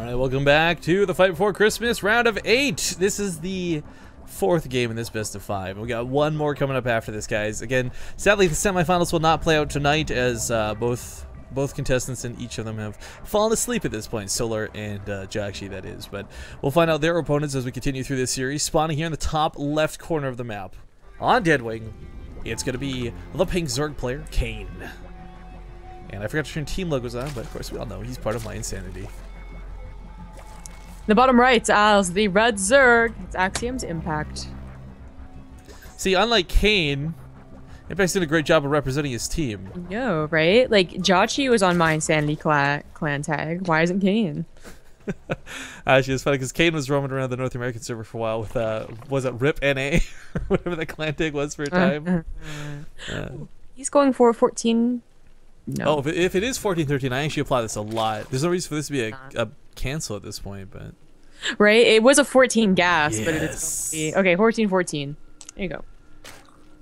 Alright, welcome back to the Fight Before Christmas round of 8. This is the 4th game in this best of 5. We got one more coming up after this, guys. Again, sadly the semifinals will not play out tonight as both contestants and each of them have fallen asleep at this point. Solar and Jakshi, that is. But we'll find out their opponents as we continue through this series. Spawning here in the top left corner of the map. On Deadwing, it's going to be the pink Zerg player, Kane. And I forgot to turn team logos on, but of course we all know he's part of my insanity. The bottom right as the red Zerg. It's Axiom's Impact. See, unlike Kane, Impact's doing a great job of representing his team. Yo, right? Like, Jachi was on my Insanity clan tag. Why isn't Kane? Actually, it's funny because Kane was roaming around the North American server for a while with, was it RIP NA? Or whatever the clan tag was for a time. He's going for 14. No. Oh, if it is 14-13, I actually apply this a lot. There's no reason for this to be a cancel at this point, but... Right? It was a 14 gas, yes. but it's... Okay, 14-14. There you go.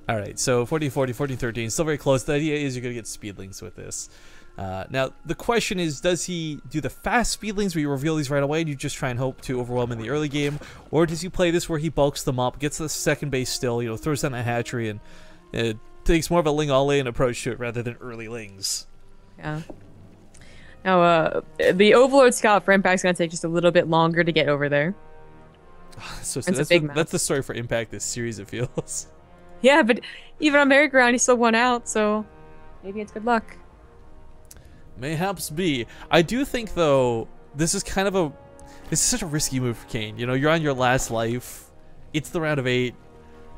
Alright, so 14-40, 14-13, still very close. The idea is you're going to get speedlings with this. Now, the question is, does he do the fast speedlings where you reveal these right away and you just try and hope to overwhelm in the early game? Or does he play this where he bulks them up, gets the second base still, you know, throws down a hatchery and takes more of a ling all-in approach to it rather than early lings? Yeah. Now, the Overlord Scout for Impact's going to take just a little bit longer to get over there. So that's a big map. That's the story for Impact this series, it feels. Yeah, but even on merry ground, he still won out, so maybe it's good luck. Mayhaps be. I do think, though, this is such a risky move for Kane. You know, you're on your last life. It's the round of 8.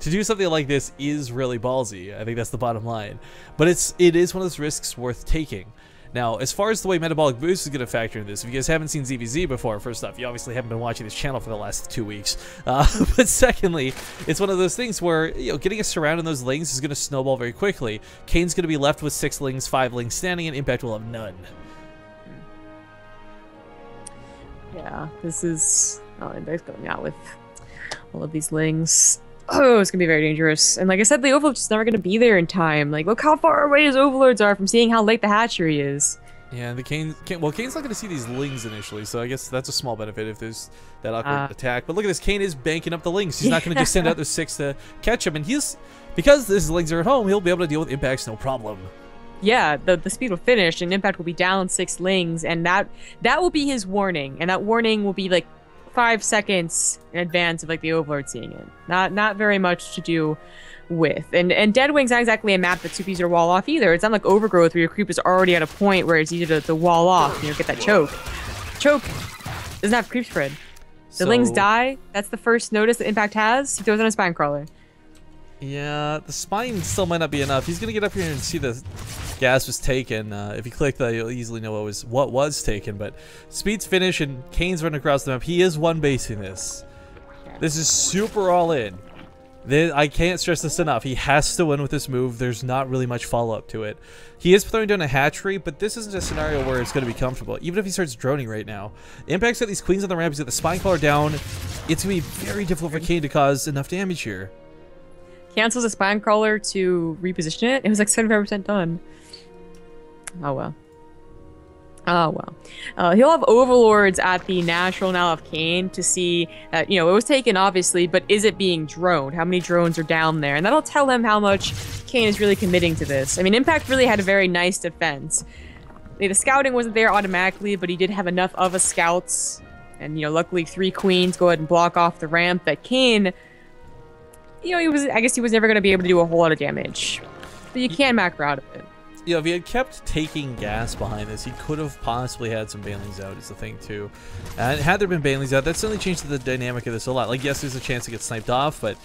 To do something like this is really ballsy. I think that's the bottom line. But it is one of those risks worth taking. Now, as far as the way Metabolic Boost is going to factor in this, if you guys haven't seen ZVZ before, first off, you obviously haven't been watching this channel for the last 2 weeks. But secondly, it's one of those things where, you know, getting us surrounded in those lings is going to snowball very quickly. Kane's going to be left with 6 lings, 5 lings standing, and Impact will have none. Yeah, this is... Oh, Impact's going out with all of these lings. Oh, it's gonna be very dangerous. And like I said, the Overlord's just never gonna be there in time. Like, look how far away his Overlords are from seeing how late the hatchery is. Yeah, and the Kane's not gonna see these lings initially, so I guess that's a small benefit if there's that awkward attack. But look at this, Kane is banking up the lings. He's not gonna just send out the 6 to catch him, and because his lings are at home, he'll be able to deal with Impacts no problem. Yeah, the speed will finish, and Impact will be down 6 lings, and that will be his warning, and that warning will be like 5 seconds in advance of like the Overlord seeing it. Not very much to do with. And Deadwing's not exactly a map that's super easy to wall off either. It's not like Overgrowth where your creep is already at a point where it's easy to wall off, you know, get that choke. Choke doesn't have creep spread. The lings die. That's the first notice that Impact has. He throws on a spine crawler. Yeah, the spine still might not be enough. He's gonna get up here and see the gas was taken. If you click that, you'll easily know what was taken. But speed's finished and Kane's running across the map. He is one basing this. This is super all in. I can't stress this enough. He has to win with this move. There's not really much follow-up to it. He is throwing down a hatchery, but this isn't a scenario where it's going to be comfortable. Even if he starts droning right now. Impact's got these queens on the ramp. He's got the spine crawler down. It's going to be very difficult for Kane to cause enough damage here. Cancels a spine crawler to reposition it. It was like 75% done. Oh well. Oh well. He'll have Overlords at the National now of Kane to see that, you know, it was taken obviously, but is it being droned? How many drones are down there? And that'll tell him how much Kane is really committing to this. I mean, Impact really had a very nice defense. The scouting wasn't there automatically, but he did have enough of a scouts. And, you know, luckily 3 queens go ahead and block off the ramp that Kane... You know, I guess he was never going to be able to do a whole lot of damage. But you can macro out of it. You know, if he had kept taking gas behind this, he could have possibly had some banelings out, is the thing, too. And had there been banelings out, that certainly changed the dynamic of this a lot. Like, yes, there's a chance to get sniped off, but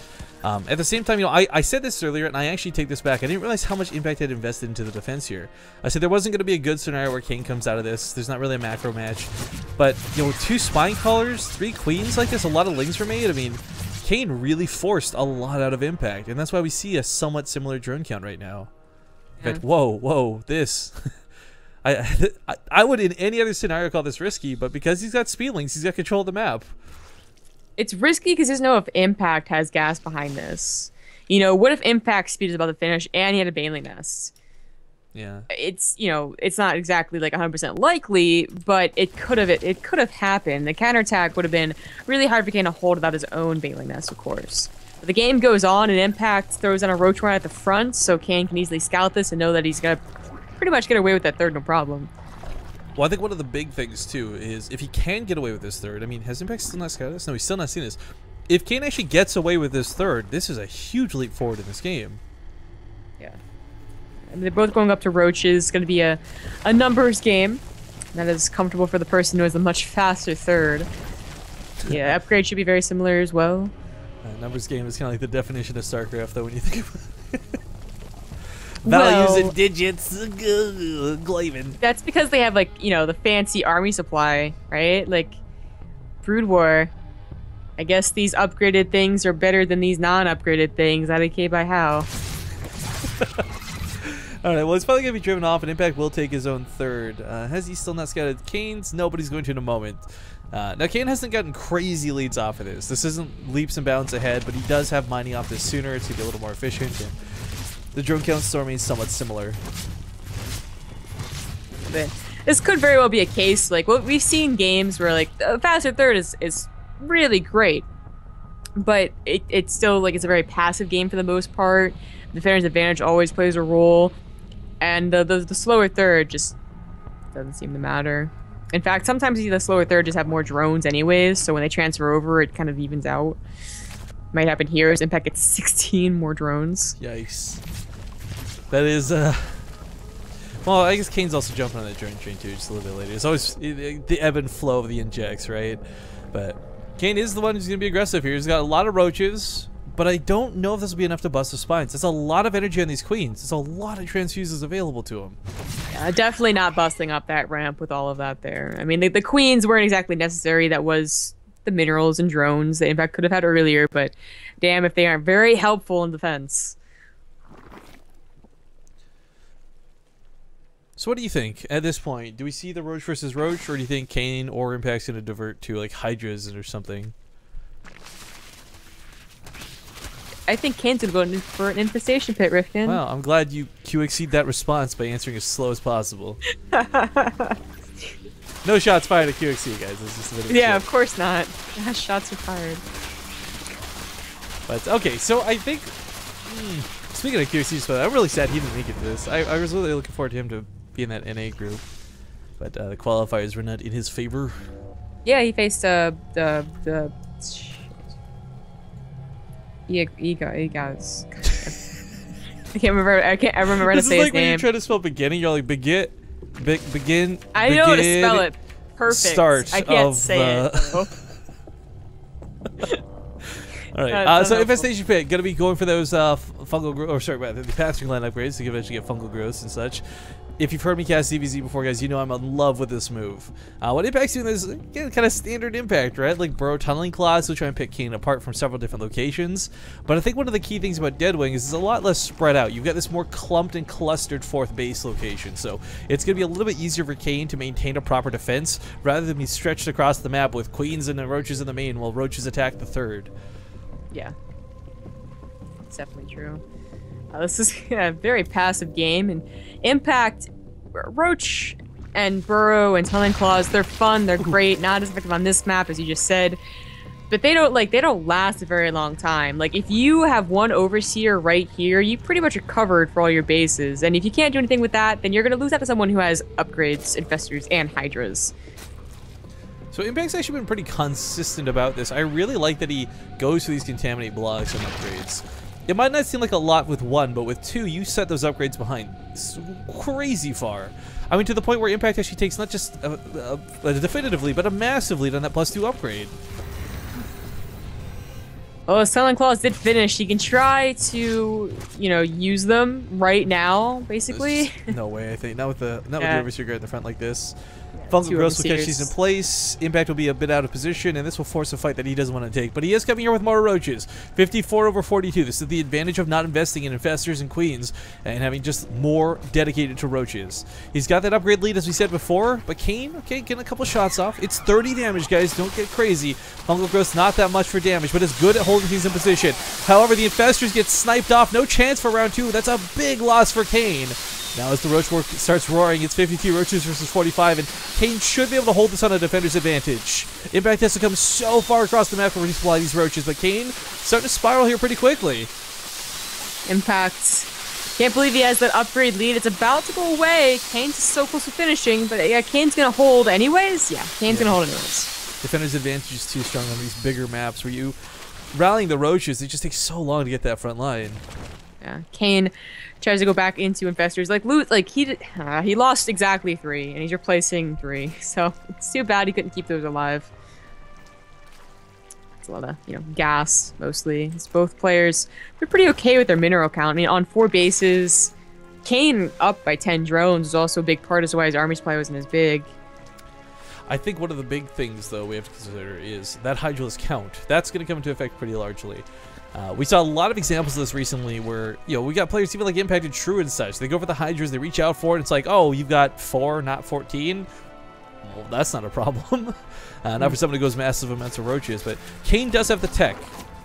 at the same time, you know, I said this earlier, and I actually take this back. I didn't realize how much Impact had invested into the defense here. I said there wasn't going to be a good scenario where Kane comes out of this. There's not really a macro match. But, you know, with 2 spine crawlers, 3 queens like this, a lot of lings were made. I mean... Kane really forced a lot out of Impact, and that's why we see a somewhat similar drone count right now. Yeah. But whoa, this. I would in any other scenario call this risky, but because he's got speedlings, he's got control of the map. It's risky because he doesn't know if Impact has gas behind this. You know, what if Impact speed is about to finish and he had a Bailey nest? Yeah. It's, you know, it's not exactly like 100% likely, but it could have happened. The counterattack would have been really hard for Kane to hold without his own Baneling Nest, of course. But the game goes on, and Impact throws on a Roach Warren at the front, so Kane can easily scout this and know that he's gonna pretty much get away with that third, no problem. Well, I think one of the big things, too, is if he can get away with this third, I mean, has Impact still not scouted this? No, he's still not seen this. If Kane actually gets away with this third, this is a huge leap forward in this game. Yeah. And they're both going up to Roaches. It's going to be a numbers game. That is comfortable for the person who has a much faster third. Yeah, upgrade should be very similar as well. Numbers game is kind of like the definition of StarCraft, though, when you think about it. Values and digits, glavin. That's because they have, like, you know, the fancy army supply, right? Like, Brood War. I guess these upgraded things are better than these non-upgraded things. IDK by how? Alright, well, it's probably going to be driven off, and Impact will take his own third. Has he still not scouted Kane's? No, but he's going to in a moment. Now, Kane hasn't gotten crazy leads off of this. This isn't leaps and bounds ahead, but he does have mining off this sooner. It's going to be a little more efficient, and the drone count storming is somewhat similar. But this could very well be a case, like, what we've seen games where, like, a faster third is really great, but it's still, like, it's a very passive game for the most part. The defender's advantage always plays a role, and the slower third just doesn't seem to matter. In fact, sometimes the slower third just have more drones anyways, so when they transfer over, it kind of evens out. Might happen here as Impact gets 16 more drones. Yikes. That is, well, I guess Kane's also jumping on that drone train too, just a little bit later. It's always the ebb and flow of the injects, right? But Kane is the one who's going to be aggressive here. He's got a lot of roaches, but I don't know if this will be enough to bust the spines. That's a lot of energy on these queens. There's a lot of transfuses available to him. Yeah, definitely not busting up that ramp with all of that there. I mean, the queens weren't exactly necessary. That was the minerals and drones that Impact could have had earlier, but damn if they aren't very helpful in defense. So what do you think at this point? Do we see the Roach versus Roach, or do you think Kane or Impact's going to divert to like Hydras or something? I think Kane's going to go in for an infestation pit, Rifkin. Well, I'm glad you QXC'd that response by answering as slow as possible. No shots fired at QXC, guys. This is just a bit of yeah, of course not. Shots are fired. But okay, so I think speaking of QXC, I'm really sad he didn't make it to this. I was really looking forward to him to be in that NA group, but the qualifiers were not in his favor. Yeah, he faced the guys. I remember how to say his name. This is like when you try to spell beginning, you're like begin. I know how to spell it. Perfect. Start. I can't say it. All right. So infestation pit gonna be going for those fungal growth, or sorry, the passing line upgrades to eventually get fungal growths and such. If you've heard me cast DBZ before, guys, you know I'm in love with this move. What Impact's doing is again, kind of standard Impact, right? Like Burrow Tunneling Claws will try and pick Kane apart from several different locations. But I think one of the key things about Deadwing is it's a lot less spread out. You've got this more clumped and clustered fourth base location, so it's going to be a little bit easier for Kane to maintain a proper defense rather than be stretched across the map with Queens and the Roaches in the main while Roaches attack the third. Yeah, it's definitely true. This is a very passive game, and Impact, Roach and Burrow and Tunneling Claws, they're fun, they're great, not as effective on this map as you just said, but they don't last a very long time. Like, if you have one Overseer right here, you pretty much are covered for all your bases, and if you can't do anything with that, then you're going to lose out to someone who has upgrades, Infestors, and Hydras. So Impact's actually been pretty consistent about this. I really like that he goes for these Contaminate blocks and upgrades. It might not seem like a lot with one, but with two, you set those upgrades behind crazy far. I mean, to the point where Impact actually takes not just a definitively, but a massive lead on that +2 upgrade. Oh, Tunneling Claws did finish. He can try to, you know, use them right now, basically. No way, I think. Not with the Overseer guard at the front like this. Fungal Growth will catch these in place. Impact will be a bit out of position, and this will force a fight that he doesn't want to take. But he is coming here with more Roaches. 54 over 42. This is the advantage of not investing in Infestors and Queens and having just more dedicated to Roaches. He's got that upgrade lead, as we said before, but Kane, okay, getting a couple shots off. It's 30 damage, guys. Don't get crazy. Fungal Growth's not that much for damage, but it's good at holding things in position. However, the Infestors get sniped off. No chance for round 2. That's a big loss for Kane. Now as the Roach War starts roaring, it's 52 Roaches versus 45, and Kane should be able to hold this on a defender's advantage. Impact has to come so far across the map to resupply these Roaches, but Kane starting to spiral here pretty quickly. Impact. Can't believe he has that upgrade lead. It's about to go away. Kane's so close to finishing, but yeah, Kane's going to hold anyways. Yeah, Kane's going to hold anyways. Defender's advantage is too strong on these bigger maps where you rallying the Roaches, it just takes so long to get that front line. Yeah, Kane tries to go back into Infestors. He lost exactly 3, and he's replacing 3. So it's too bad he couldn't keep those alive. It's a lot of, gas, mostly. It's both players, they're pretty okay with their mineral count. I mean, on 4 bases, Kane up by 10 drones is also a big part as to why his army supply wasn't as big. I think one of the big things, though, we have to consider is that Hydralisk count. That's going to come into effect pretty largely. We saw a lot of examples of this recently where, we got players even like Impacted True and such. They go for the Hydras, they reach out for it, and it's like, oh, you've got 4, not 14? Well, that's not a problem. Not for someone who goes massive amounts of Roaches, but Kane does have the tech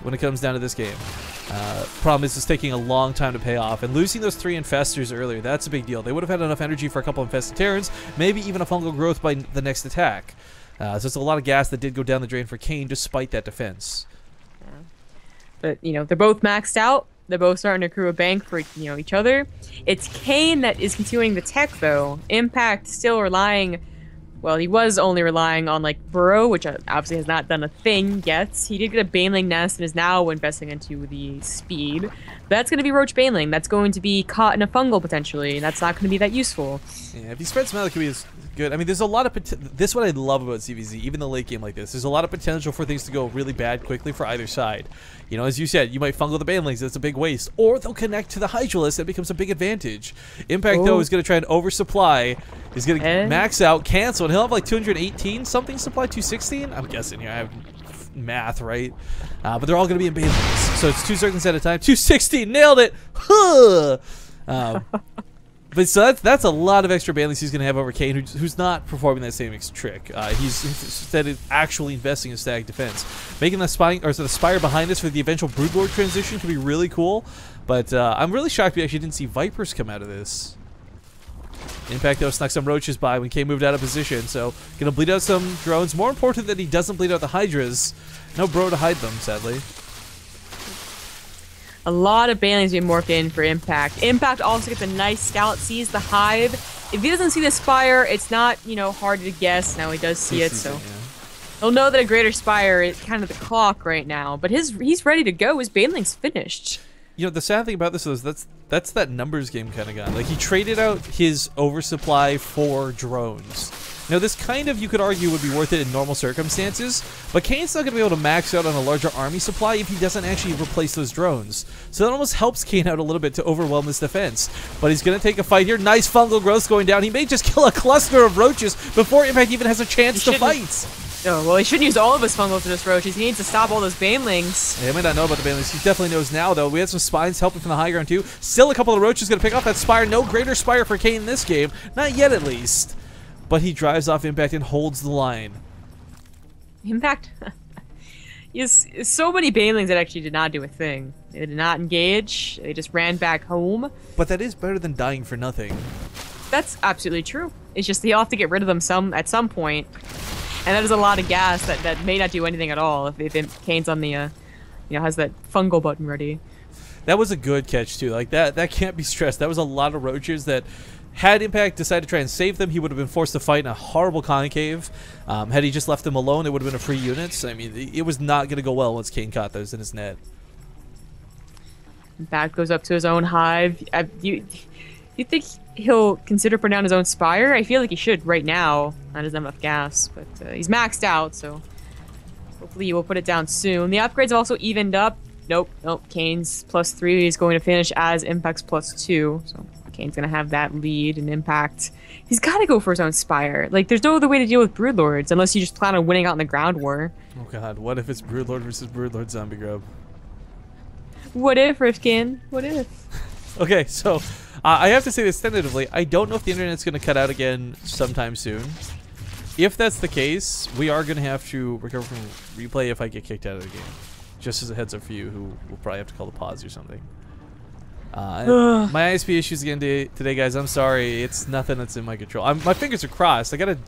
when it comes down to this game. Problem is, it's taking a long time to pay off, and losing those 3 Infestors earlier, that's a big deal. They would have had enough energy for a couple Infested Terrans, maybe even a fungal growth by the next attack. So it's a lot of gas that did go down the drain for Kane despite that defense. But, they're both maxed out. They're both starting to accrue a bank for, each other. It's Kane that is continuing the tech, though. Impact still relying... Well, he was only relying on, Burrow, which obviously has not done a thing yet. He did get a Baneling Nest and is now investing into the speed. That's going to be Roach Baneling. That's going to be caught in a fungal, potentially, and that's not going to be that useful. Yeah, if he spreads them out, it could be good. I mean, there's a lot of this is what I love about CVZ, even the late game like this. There's a lot of potential for things to go really bad quickly for either side. As you said, you might fungal the Banelings, that's a big waste. Or they'll connect to the Hydralisk, that becomes a big advantage. Impact, though, is going to try and oversupply. He's going to max out, cancel, and he'll have 218 something supply, 216? I'm guessing here. I have math, right? But they're all going to be in Banelings. So it's 2 circles at a time. 260, nailed it! Huh! But so that's a lot of extra Banelings he's going to have over Kane, who's not performing that same trick. He's instead actually investing in static defense. Making the Spire behind us for the eventual Broodlord transition could be really cool, but I'm really shocked we actually didn't see Vipers come out of this. Impact, though, snuck some Roaches by when Kane moved out of position, so going to bleed out some drones. More important that he doesn't bleed out the Hydras. No Bro to hide them, sadly. A lot of Banelings being morphed in for Impact. Impact also gets a nice scout, sees the Hive. If he doesn't see the Spire, it's not, hard to guess. Now he does see it, so he'll know that a Greater Spire is kind of the clock right now. But he's ready to go. His Baneling's finished. The sad thing about this is that's that numbers game kind of guy. He traded out his oversupply for drones. Now, this kind of, you could argue, would be worth it in normal circumstances, but Kane's not going to be able to max out on a larger army supply if he doesn't actually replace those drones. So that almost helps Kane out a little bit to overwhelm his defense. But he's going to take a fight here. Nice fungal growth going down. He may just kill a cluster of Roaches before Impact even has a chance to fight. Oh, well, he shouldn't use all of his fungal to just Roaches. He needs to stop all those Banelings. Yeah, he might not know about the Banelings. He definitely knows now, though. We had some Spines helping from the high ground, too. Still a couple of Roaches going to pick off that Spire. No Greater Spire for Kane in this game. Not yet, at least. But he drives off Impact and holds the line. Impact? He has so many Banelings that actually did not do a thing. They did not engage. They just ran back home. But that is better than dying for nothing. That's absolutely true. It's just you'll have to get rid of them at some point. And that is a lot of gas that may not do anything at all if Kane's on the, has that fungal button ready. That was a good catch, too. That can't be stressed. That was a lot of Roaches that, had Impact decided to try and save them, he would have been forced to fight in a horrible concave. Had he just left them alone, it would have been a free unit. I mean, it was not going to go well once Kane caught those in his net. Impact goes up to his own Hive. You think he'll consider putting down his own Spire? I feel like he should right now. Not doesn't have enough gas, but he's maxed out, so hopefully he will put it down soon. The upgrades have also evened up. Nope. Kane's +3 is going to finish as Impact's +2, so Kane's going to have that lead and Impact. He's got to go for his own Spire. There's no other way to deal with Broodlords unless you just plan on winning out in the ground war. Oh god, what if it's Broodlord versus Broodlord Zombie Grub? What if, Rifkin? What if? Okay, so I have to say this tentatively. I don't know if the internet's going to cut out again sometime soon. If that's the case, we are going to have to recover from replay if I get kicked out of the game. Just as a heads up for you, who will probably have to call the pause or something. My ISP issues again today, guys. I'm sorry. It's nothing that's in my control. My fingers are crossed. I got a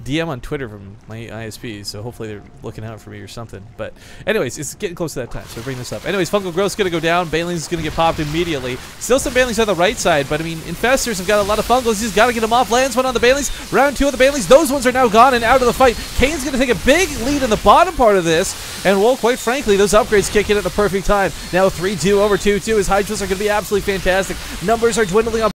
DM on Twitter from my ISP, so hopefully they're looking out for me or something. But anyways, it's getting close to that time, so bring this up. Anyways, Fungal Growth's going to go down. Banelings is going to get popped immediately. Still some Banelings on the right side, but I mean, Infestors have got a lot of Fungals. He's got to get them off. Lands one on the Banelings. Round 2 of the Banelings. Those ones are now gone and out of the fight. Kane's going to take a big lead in the bottom part of this, and well, quite frankly, those upgrades kick in at the perfect time. Now 3-2 over 2-2. His Hydras are going to be absolutely fantastic. Numbers are dwindling on